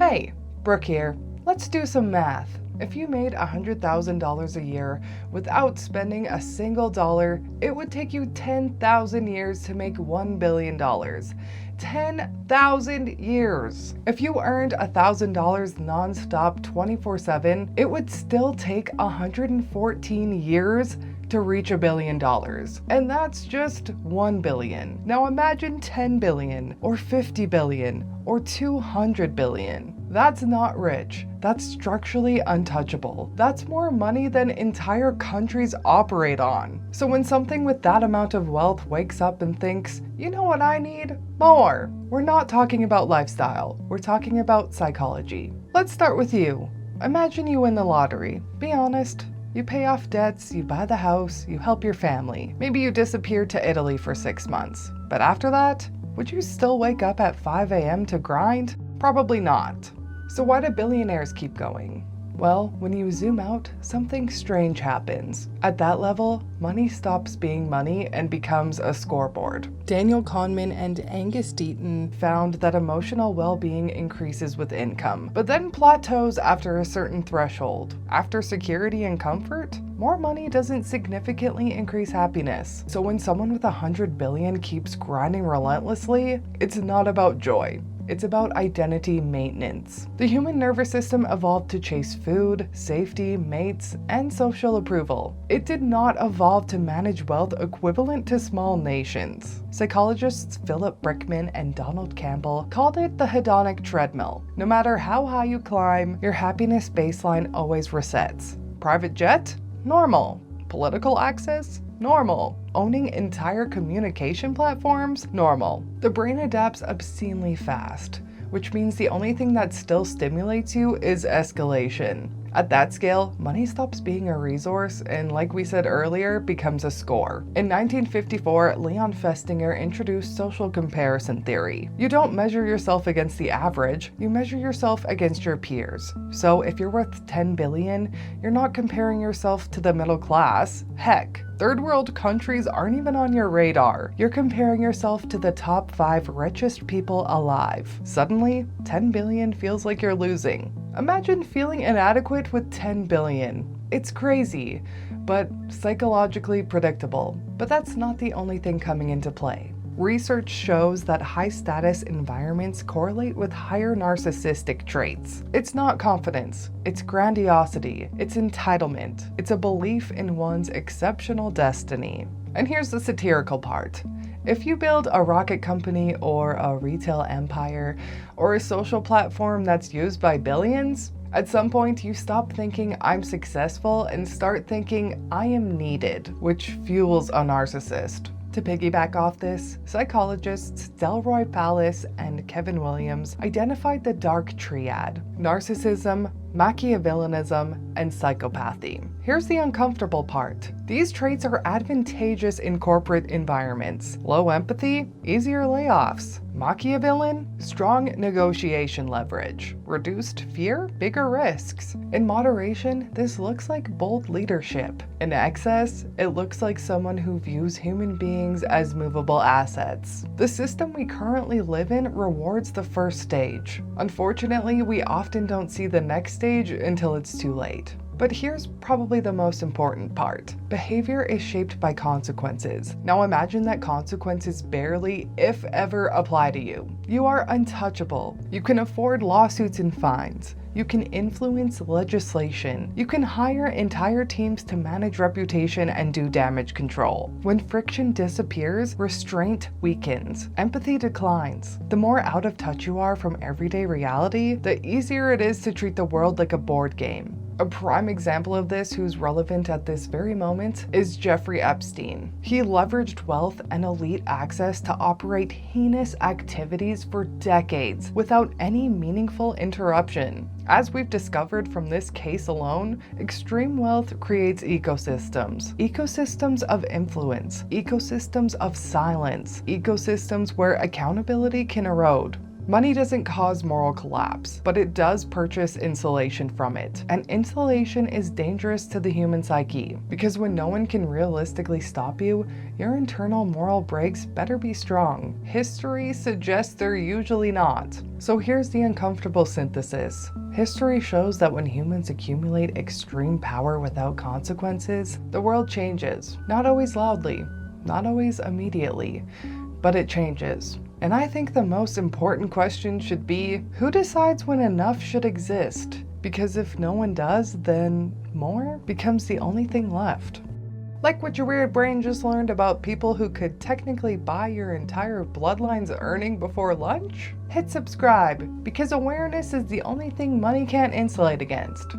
Hey, Brooke here. Let's do some math. If you made $100,000 a year without spending a single dollar, it would take you 10,000 years to make $1 billion. 10,000 years! If you earned $1,000 non-stop 24/7, it would still take 114 years to reach $1 billion. And that's just 1 billion. Now imagine 10 billion, or 50 billion, or 200 billion. That's not rich. That's structurally untouchable. That's more money than entire countries operate on. So when something with that amount of wealth wakes up and thinks, you know what I need? More. We're not talking about lifestyle. We're talking about psychology. Let's start with you. Imagine you win the lottery. Be honest. You pay off debts, you buy the house, you help your family. Maybe you disappear to Italy for 6 months. But after that, would you still wake up at 5 a.m. to grind? Probably not. So why do billionaires keep going? Well, when you zoom out, something strange happens. At that level, money stops being money and becomes a scoreboard. Daniel Kahneman and Angus Deaton found that emotional well-being increases with income, but then plateaus after a certain threshold. After security and comfort, more money doesn't significantly increase happiness. So when someone with 100 billion keeps grinding relentlessly, it's not about joy. It's about identity maintenance. The human nervous system evolved to chase food, safety, mates, and social approval. It did not evolve to manage wealth equivalent to small nations. Psychologists Philip Brickman and Donald Campbell called it the hedonic treadmill. No matter how high you climb, your happiness baseline always resets. Private jet? Normal. Political access? Normal. Owning entire communication platforms? Normal. The brain adapts obscenely fast, which means the only thing that still stimulates you is escalation. At that scale, money stops being a resource and, like we said earlier, becomes a score. In 1954, Leon Festinger introduced social comparison theory. You don't measure yourself against the average, you measure yourself against your peers. So if you're worth 10 billion, you're not comparing yourself to the middle class. Heck, third world countries aren't even on your radar. You're comparing yourself to the top 5 richest people alive. Suddenly, 10 billion feels like you're losing. Imagine feeling inadequate with 10 billion. It's crazy, but psychologically predictable. But that's not the only thing coming into play. Research shows that high-status environments correlate with higher narcissistic traits. It's not confidence, it's grandiosity, it's entitlement, it's a belief in one's exceptional destiny. And here's the satirical part. If you build a rocket company or a retail empire or a social platform that's used by billions, at some point you stop thinking I'm successful and start thinking I am needed, which fuels a narcissist. To piggyback off this, psychologists Delroy Pallas and Kevin Williams identified the dark triad: narcissism, Machiavellianism, and psychopathy. Here's the uncomfortable part. These traits are advantageous in corporate environments. Low empathy, easier layoffs. Machiavellian, strong negotiation leverage. Reduced fear, bigger risks. In moderation, this looks like bold leadership. In excess, it looks like someone who views human beings as movable assets. The system we currently live in rewards the first stage. Unfortunately, we often don't see the next stage until it's too late. But here's probably the most important part. Behavior is shaped by consequences. Now imagine that consequences barely, if ever, apply to you. You are untouchable. You can afford lawsuits and fines. You can influence legislation. You can hire entire teams to manage reputation and do damage control. When friction disappears, restraint weakens. Empathy declines. The more out of touch you are from everyday reality, the easier it is to treat the world like a board game. A prime example of this, who's relevant at this very moment, is Jeffrey Esptein. He leveraged wealth and elite access to operate heinous activities for decades without any meaningful interruption. As we've discovered from this case alone, extreme wealth creates ecosystems. Ecosystems of influence, ecosystems of silence, ecosystems where accountability can erode. Money doesn't cause moral collapse, but it does purchase insulation from it. And insulation is dangerous to the human psyche, because when no one can realistically stop you, your internal moral brakes better be strong. History suggests they're usually not. So here's the uncomfortable synthesis. History shows that when humans accumulate extreme power without consequences, the world changes. Not always loudly, not always immediately, but it changes. And I think the most important question should be, who decides when enough should exist? Because if no one does, then more becomes the only thing left. Like what your weird brain just learned about people who could technically buy your entire bloodline's earning before lunch? Hit subscribe, because awareness is the only thing money can't insulate against.